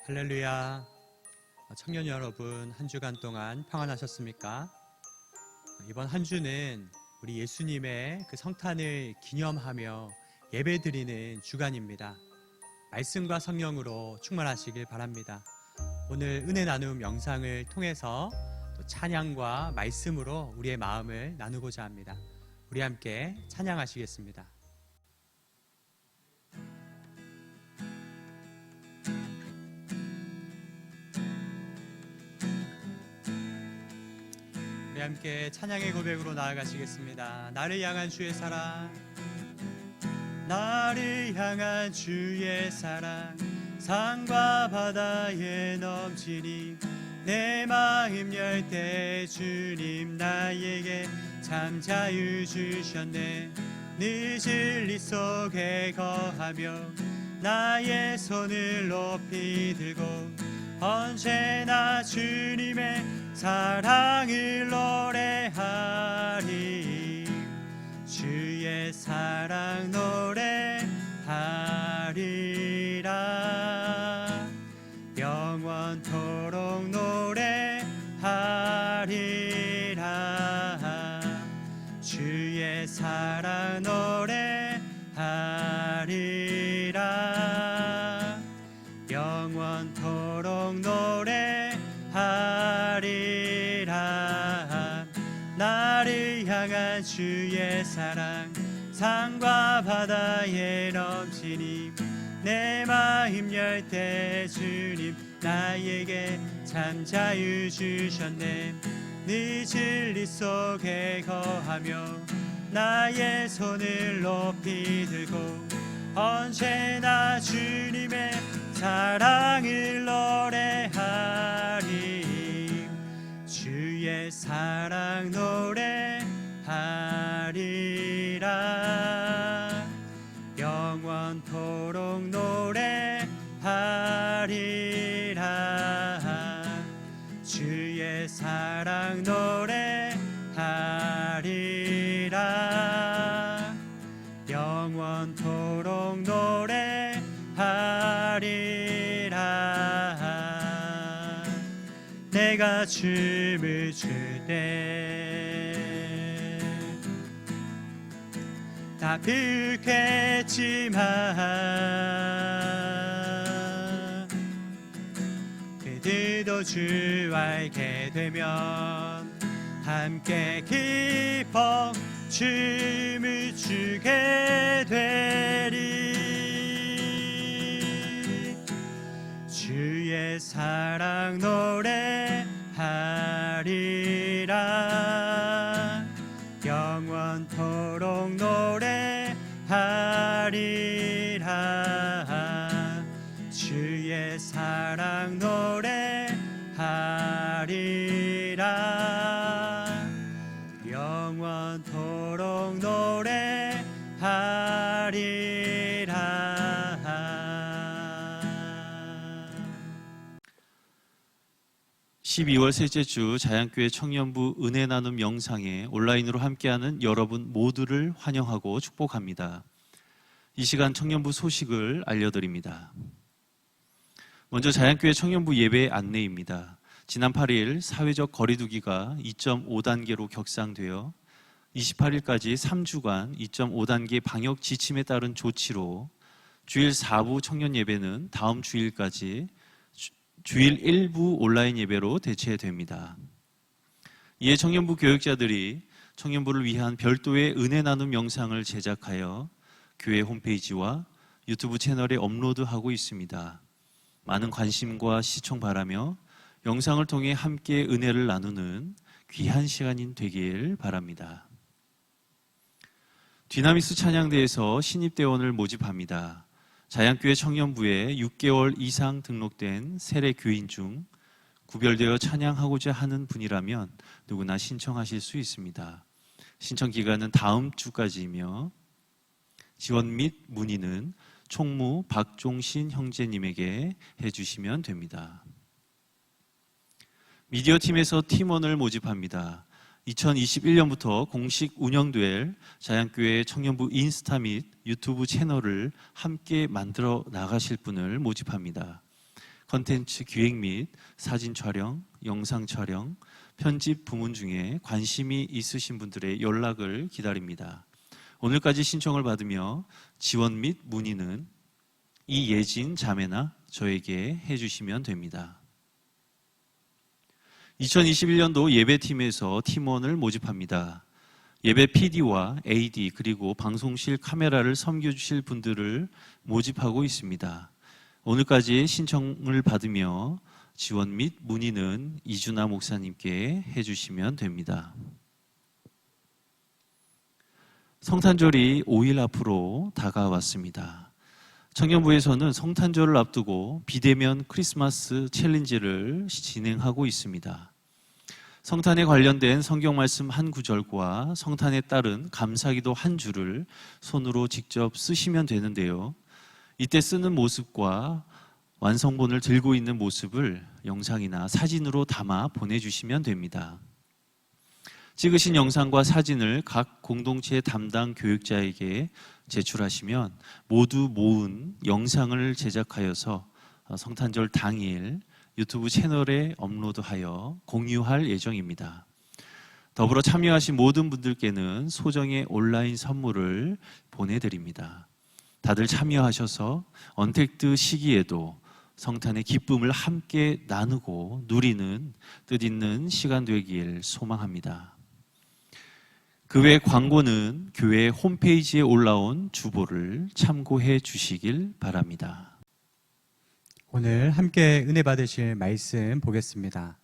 할렐루야. 청년 여러분, 한 주간 동안 평안하셨습니까? 이번 한 주는 우리 예수님의 그 성탄을 기념하며 예배드리는 주간입니다. 말씀과 성령으로 충만하시길 바랍니다. 오늘 은혜 나눔 영상을 통해서 또 찬양과 말씀으로 우리의 마음을 나누고자 합니다. 우리 함께 찬양하시겠습니다. 우리 함께 찬양의 고백으로 나아가시겠습니다. 나를 향한 주의 사랑, 나를 향한 주의 사랑, 산과 바다에 넘치니 내 마음 열 때 주님 나에게 참 자유 주셨네. 늘 진리 속에 거하며 나의 손을 높이 들고 언제나 주님의 사랑을 노래하리. 주의 사랑 노래하리라. 영원토록 노래하리라. 주의 사랑 노래하리라. 영원토록 노래하리라. 나를 향한 주의 사랑, 산과 바다에 넘치니 내 마음 열 때 주님 나에게 참 자유 주셨네. 네 진리 속에 거하며 나의 손을 높이 들고 언제나 주님의 사랑을 노래하리. 주의 사랑 노래하리라. 영원토록 노래하리라. 주의 사랑 노래하리라. 영원토록 노래하리라. 내가 춤을 출 때 다 불쾌했지만 그들도 주 알게 되면 함께 기뻐 춤을 추게 되리. 주의 사랑 노래하리라. 영원토록 노래하리라. 주의 사랑 노래하리라. 영원토록 노래하리라. 12월 셋째 주 자양교회 청년부 은혜 나눔 영상에 온라인으로 함께하는 여러분 모두를 환영하고 축복합니다. 이 시간 청년부 소식을 알려드립니다. 먼저 자양교회 청년부 예배 안내입니다. 지난 8일 사회적 거리두기가 2.5단계로 격상되어 28일까지 3주간 2.5단계 방역 지침에 따른 조치로 주일 4부 청년 예배는 다음 주일까지 주일 1부 온라인 예배로 대체됩니다. 이에 청년부 교역자들이 청년부를 위한 별도의 은혜 나눔 영상을 제작하여 교회 홈페이지와 유튜브 채널에 업로드하고 있습니다. 많은 관심과 시청 바라며 영상을 통해 함께 은혜를 나누는 귀한 시간이 되길 바랍니다. 디나미스 찬양대에서 신입대원을 모집합니다. 자양교회 청년부에 6개월 이상 등록된 세례 교인 중 구별되어 찬양하고자 하는 분이라면 누구나 신청하실 수 있습니다. 신청 기간은 다음 주까지이며 지원 및 문의는 총무 박종신 형제님에게 해주시면 됩니다. 미디어팀에서 팀원을 모집합니다. 2021년부터 공식 운영될 자양교회 청년부 인스타 및 유튜브 채널을 함께 만들어 나가실 분을 모집합니다. 컨텐츠 기획 및 사진 촬영, 영상 촬영, 편집 부문 중에 관심이 있으신 분들의 연락을 기다립니다. 오늘까지 신청을 받으며 지원 및 문의는 이예진 자매나 저에게 해주시면 됩니다. 2021년도 예배팀에서 팀원을 모집합니다. 예배 PD와 AD 그리고 방송실 카메라를 섬겨주실 분들을 모집하고 있습니다. 오늘까지 신청을 받으며 지원 및 문의는 이준하 목사님께 해주시면 됩니다. 성탄절이 5일 앞으로 다가왔습니다. 청년부에서는 성탄절을 앞두고 비대면 크리스마스 챌린지를 진행하고 있습니다. 성탄에 관련된 성경 말씀 한 구절과 성탄에 따른 감사기도 한 줄을 손으로 직접 쓰시면 되는데요. 이때 쓰는 모습과 완성본을 들고 있는 모습을 영상이나 사진으로 담아 보내주시면 됩니다. 찍으신 영상과 사진을 각 공동체 담당 교육자에게 제출하시면 모두 모은 영상을 제작하여서 성탄절 당일 유튜브 채널에 업로드하여 공유할 예정입니다. 더불어 참여하신 모든 분들께는 소정의 온라인 선물을 보내드립니다. 다들 참여하셔서 언택트 시기에도 성탄의 기쁨을 함께 나누고 누리는 뜻있는 시간 되길 소망합니다. 그 외 광고는 교회 홈페이지에 올라온 주보를 참고해 주시길 바랍니다. 오늘 함께 은혜 받으실 말씀 보겠습니다.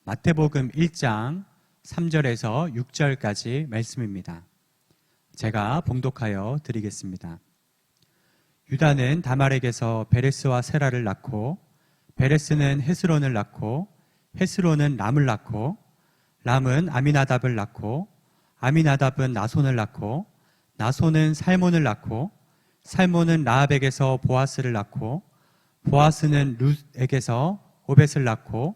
마태복음 1장 3절에서 6절까지 말씀입니다. 제가 봉독하여 드리겠습니다. 유다는 다말에게서 베레스와 세라를 낳고 베레스는 헤스론을 낳고 헤스론은 람을 낳고 람은 아미나답을 낳고 아미나답은 나손을 낳고 나손은 살몬을 낳고 살몬은 라합에게서 보아스를 낳고 보아스는 룻에게서 오벳을 낳고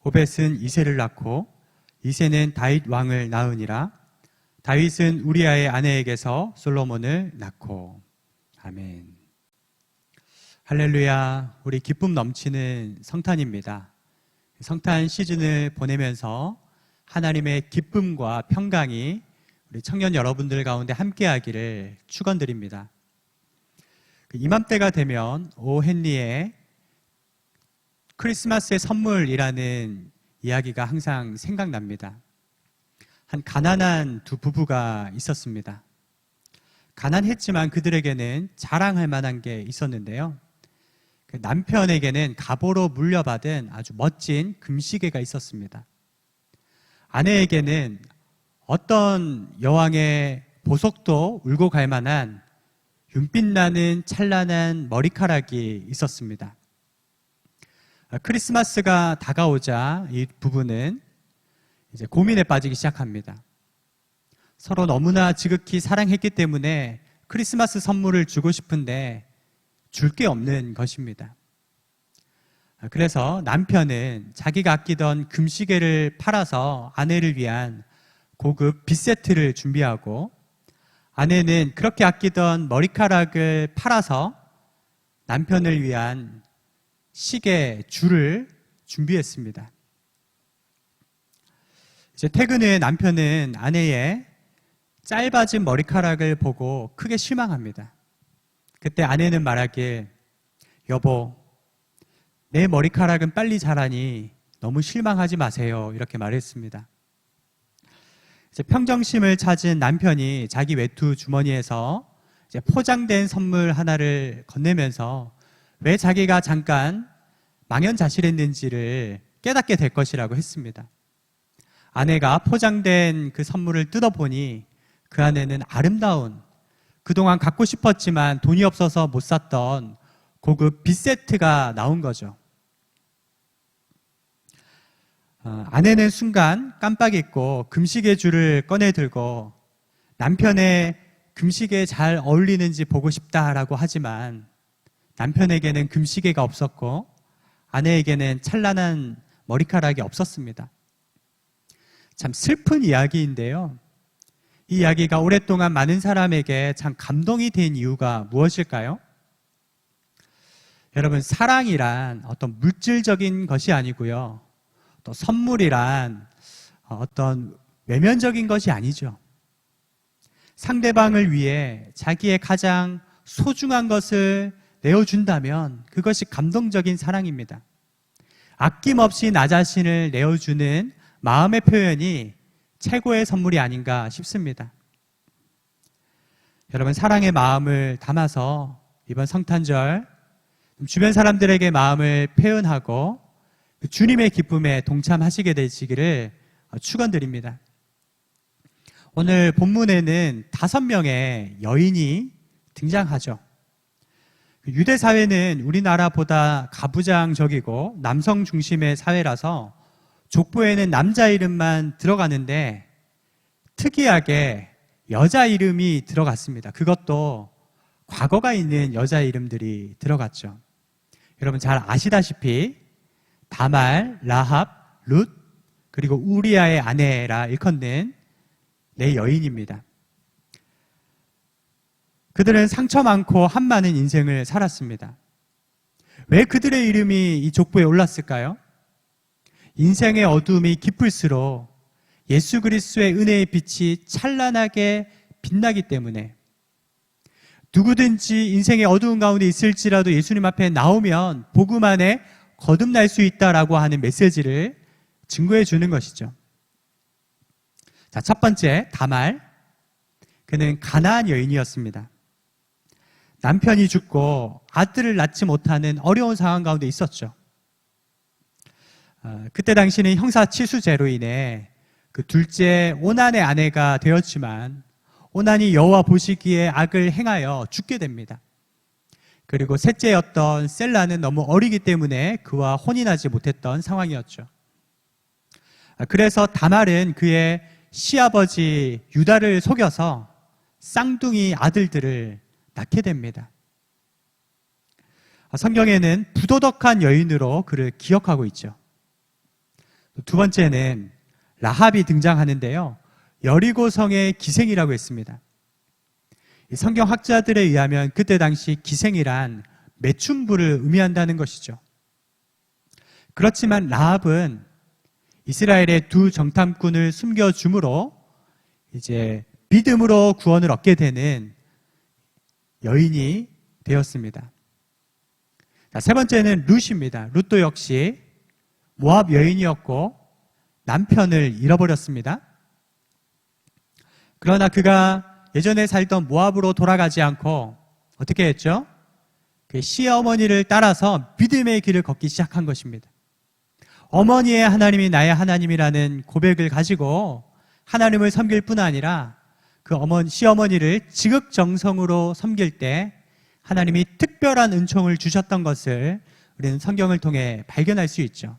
오벳은 이새를 낳고 이새는 다윗 왕을 낳으니라. 다윗은 우리아의 아내에게서 솔로몬을 낳고. 아멘. 할렐루야. 우리 기쁨 넘치는 성탄입니다. 성탄 시즌을 보내면서 하나님의 기쁨과 평강이 우리 청년 여러분들 가운데 함께하기를 축원드립니다. 이맘때가 되면 오 헨리의 크리스마스의 선물이라는 이야기가 항상 생각납니다. 한 가난한 두 부부가 있었습니다. 가난했지만 그들에게는 자랑할 만한 게 있었는데요. 그 남편에게는 갑오로 물려받은 아주 멋진 금시계가 있었습니다. 아내에게는 어떤 여왕의 보석도 울고 갈 만한 윤빛나는 찬란한 머리카락이 있었습니다. 크리스마스가 다가오자 이 부부는 이제 고민에 빠지기 시작합니다. 서로 너무나 지극히 사랑했기 때문에 크리스마스 선물을 주고 싶은데 줄 게 없는 것입니다. 그래서 남편은 자기가 아끼던 금시계를 팔아서 아내를 위한 고급 빗세트를 준비하고 아내는 그렇게 아끼던 머리카락을 팔아서 남편을 위한 시계 줄을 준비했습니다. 이제 퇴근 후에 남편은 아내의 짧아진 머리카락을 보고 크게 실망합니다. 그때 아내는 말하길, 여보, 내 머리카락은 빨리 자라니 너무 실망하지 마세요. 이렇게 말했습니다. 이제 평정심을 찾은 남편이 자기 외투 주머니에서 이제 포장된 선물 하나를 건네면서 왜 자기가 잠깐 망연자실했는지를 깨닫게 될 것이라고 했습니다. 아내가 포장된 그 선물을 뜯어보니 그 안에는 아름다운, 그동안 갖고 싶었지만 돈이 없어서 못 샀던 고급 빗세트가 나온 거죠. 아내는 순간 깜빡 잊고 금시계 줄을 꺼내 들고 남편의 금시계에 잘 어울리는지 보고 싶다라고 하지만 남편에게는 금시계가 없었고 아내에게는 찬란한 머리카락이 없었습니다. 참 슬픈 이야기인데요. 이 이야기가 오랫동안 많은 사람에게 참 감동이 된 이유가 무엇일까요? 여러분, 사랑이란 어떤 물질적인 것이 아니고요. 또 선물이란 어떤 외면적인 것이 아니죠. 상대방을 위해 자기의 가장 소중한 것을 내어준다면 그것이 감동적인 사랑입니다. 아낌없이 나 자신을 내어주는 마음의 표현이 최고의 선물이 아닌가 싶습니다. 여러분, 사랑의 마음을 담아서 이번 성탄절 주변 사람들에게 마음을 표현하고 주님의 기쁨에 동참하시게 되시기를 축원드립니다. 오늘 본문에는 5명의 여인이 등장하죠. 유대 사회는 우리나라보다 가부장적이고 남성 중심의 사회라서 족보에는 남자 이름만 들어가는데 특이하게 여자 이름이 들어갔습니다. 그것도 과거가 있는 여자 이름들이 들어갔죠. 여러분 잘 아시다시피 다말, 라합, 룻, 그리고 우리아의 아내라 일컫는 네 여인입니다. 그들은 상처 많고 한 많은 인생을 살았습니다. 왜 그들의 이름이 이 족보에 올랐을까요? 인생의 어두움이 깊을수록 예수 그리스도의 은혜의 빛이 찬란하게 빛나기 때문에, 누구든지 인생의 어두운 가운데 있을지라도 예수님 앞에 나오면 복음 안에 거듭날 수 있다라고 하는 메시지를 증거해 주는 것이죠. 자, 첫 번째, 다말. 그는 가나안 여인이었습니다. 남편이 죽고 아들을 낳지 못하는 어려운 상황 가운데 있었죠. 그때 당시는 형사치수죄로 인해 그 둘째 오난의 아내가 되었지만 오난이 여호와 보시기에 악을 행하여 죽게 됩니다. 그리고 셋째였던 셀라는 너무 어리기 때문에 그와 혼인하지 못했던 상황이었죠. 그래서 다말은 그의 시아버지 유다를 속여서 쌍둥이 아들들을 낳게 됩니다. 성경에는 부도덕한 여인으로 그를 기억하고 있죠. 두 번째는 라합이 등장하는데요. 여리고성의 기생이라고 했습니다. 성경학자들에 의하면 그때 당시 기생이란 매춘부를 의미한다는 것이죠. 그렇지만 라합은 이스라엘의 두 정탐꾼을 숨겨줌으로 이제 믿음으로 구원을 얻게 되는 여인이 되었습니다. 자, 세 번째는 룻입니다. 룻도 역시 모압 여인이었고 남편을 잃어버렸습니다. 그러나 그가 예전에 살던 모압으로 돌아가지 않고 어떻게 했죠? 그 시어머니를 따라서 믿음의 길을 걷기 시작한 것입니다. 어머니의 하나님이 나의 하나님이라는 고백을 가지고 하나님을 섬길 뿐 아니라 그 시어머니를 지극정성으로 섬길 때 하나님이 특별한 은총을 주셨던 것을 우리는 성경을 통해 발견할 수 있죠.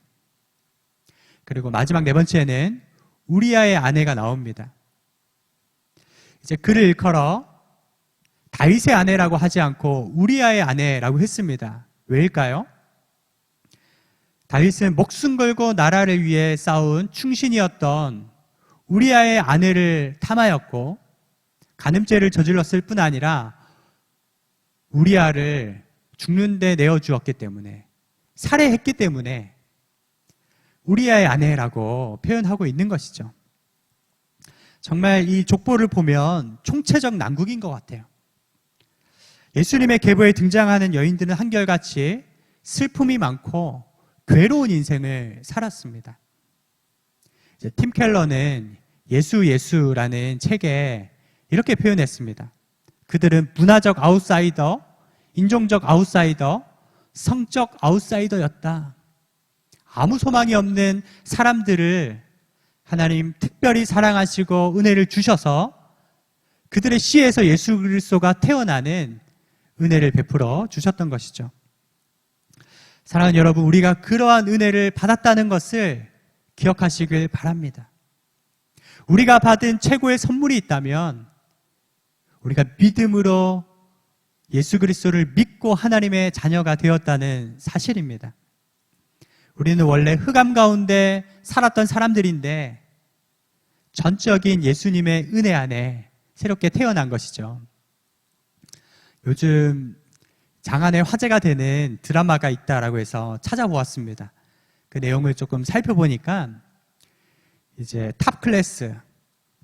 그리고 마지막 네 번째는 우리아의 아내가 나옵니다. 이제 그를 일컬어 다윗의 아내라고 하지 않고 우리아의 아내라고 했습니다. 왜일까요? 다윗은 목숨 걸고 나라를 위해 싸운 충신이었던 우리아의 아내를 탐하였고 간음죄를 저질렀을 뿐 아니라 우리아를 죽는 데 내어주었기 때문에, 살해했기 때문에 우리아의 아내라고 표현하고 있는 것이죠. 정말 이 족보를 보면 총체적 난국인 것 같아요. 예수님의 계보에 등장하는 여인들은 한결같이 슬픔이 많고 괴로운 인생을 살았습니다. 팀 켈러는 예수라는 책에 이렇게 표현했습니다. 그들은 문화적 아웃사이더, 인종적 아웃사이더, 성적 아웃사이더였다. 아무 소망이 없는 사람들을 하나님 특별히 사랑하시고 은혜를 주셔서 그들의 씨에서 예수 그리스도가 태어나는 은혜를 베풀어 주셨던 것이죠. 사랑하는 여러분, 우리가 그러한 은혜를 받았다는 것을 기억하시길 바랍니다. 우리가 받은 최고의 선물이 있다면 우리가 믿음으로 예수 그리스도를 믿고 하나님의 자녀가 되었다는 사실입니다. 우리는 원래 흑암 가운데 살았던 사람들인데 전적인 예수님의 은혜 안에 새롭게 태어난 것이죠. 요즘 장안의 화제가 되는 드라마가 있다라고 해서 찾아보았습니다. 그 내용을 조금 살펴보니까 이제 탑 클래스,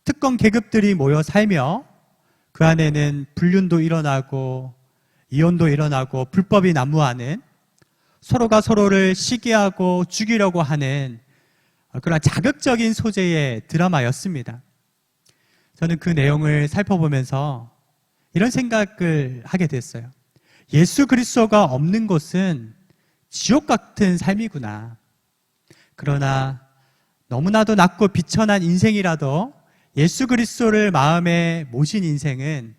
특권 계급들이 모여 살며 그 안에는 불륜도 일어나고 이혼도 일어나고 불법이 난무하는, 서로가 서로를 시기하고 죽이려고 하는 그런 자극적인 소재의 드라마였습니다. 저는 그 내용을 살펴보면서 이런 생각을 하게 됐어요. 예수 그리스도가 없는 곳은 지옥 같은 삶이구나. 그러나 너무나도 낮고 비천한 인생이라도 예수 그리스도를 마음에 모신 인생은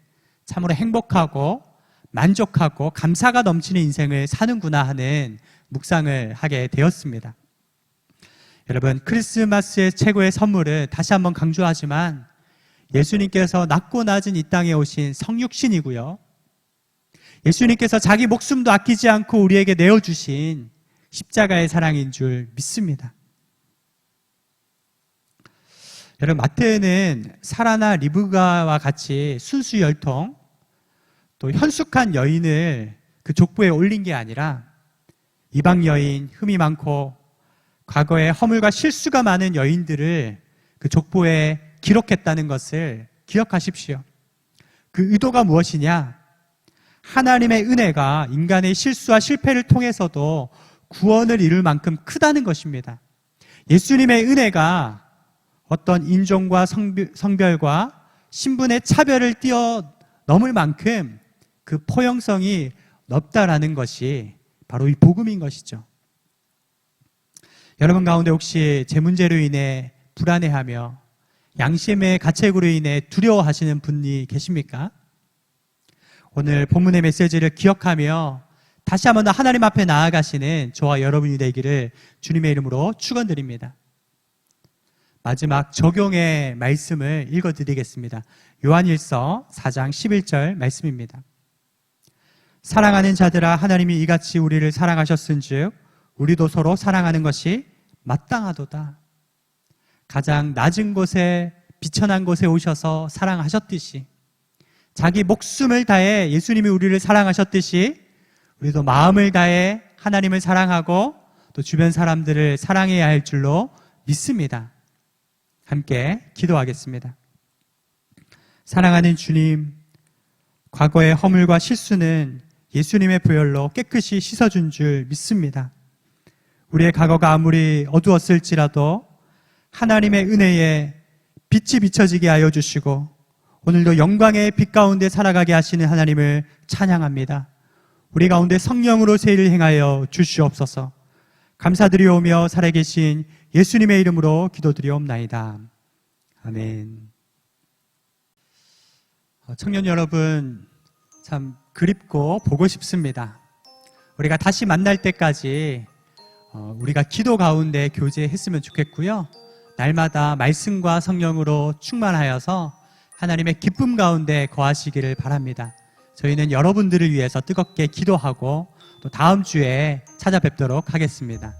참으로 행복하고 만족하고 감사가 넘치는 인생을 사는구나 하는 묵상을 하게 되었습니다. 여러분, 크리스마스의 최고의 선물은 다시 한번 강조하지만 예수님께서 낮고 낮은 이 땅에 오신 성육신이고요, 예수님께서 자기 목숨도 아끼지 않고 우리에게 내어주신 십자가의 사랑인 줄 믿습니다. 여러분, 마태는 사라나 리브가와 같이 순수 열통 또 현숙한 여인을 그 족보에 올린 게 아니라 이방 여인, 흠이 많고 과거에 허물과 실수가 많은 여인들을 그 족보에 기록했다는 것을 기억하십시오. 그 의도가 무엇이냐? 하나님의 은혜가 인간의 실수와 실패를 통해서도 구원을 이룰 만큼 크다는 것입니다. 예수님의 은혜가 어떤 인종과 성별과 신분의 차별을 뛰어넘을 만큼 그 포용성이 넓다라는 것이 바로 이 복음인 것이죠. 여러분 가운데 혹시 제 문제로 인해 불안해하며 양심의 가책으로 인해 두려워하시는 분이 계십니까? 오늘 본문의 메시지를 기억하며 다시 한번 더 하나님 앞에 나아가시는 저와 여러분이 되기를 주님의 이름으로 축원드립니다. 마지막 적용의 말씀을 읽어드리겠습니다. 요한일서 4장 11절 말씀입니다. 사랑하는 자들아, 하나님이 이같이 우리를 사랑하셨은즉 우리도 서로 사랑하는 것이 마땅하도다. 가장 낮은 곳에, 비천한 곳에 오셔서 사랑하셨듯이, 자기 목숨을 다해 예수님이 우리를 사랑하셨듯이 우리도 마음을 다해 하나님을 사랑하고 또 주변 사람들을 사랑해야 할 줄로 믿습니다. 함께 기도하겠습니다. 사랑하는 주님, 과거의 허물과 실수는 예수님의 보혈로 깨끗이 씻어준 줄 믿습니다. 우리의 과거가 아무리 어두웠을지라도 하나님의 은혜에 빛이 비춰지게 하여 주시고 오늘도 영광의 빛 가운데 살아가게 하시는 하나님을 찬양합니다. 우리 가운데 성령으로 세일을 행하여 주시옵소서. 감사드리오며 살아계신 예수님의 이름으로 기도드리옵나이다. 아멘. 청년 여러분, 참 그립고 보고 싶습니다. 우리가 다시 만날 때까지 우리가 기도 가운데 교제했으면 좋겠고요, 날마다 말씀과 성령으로 충만하여서 하나님의 기쁨 가운데 거하시기를 바랍니다. 저희는 여러분들을 위해서 뜨겁게 기도하고 또 다음 주에 찾아뵙도록 하겠습니다.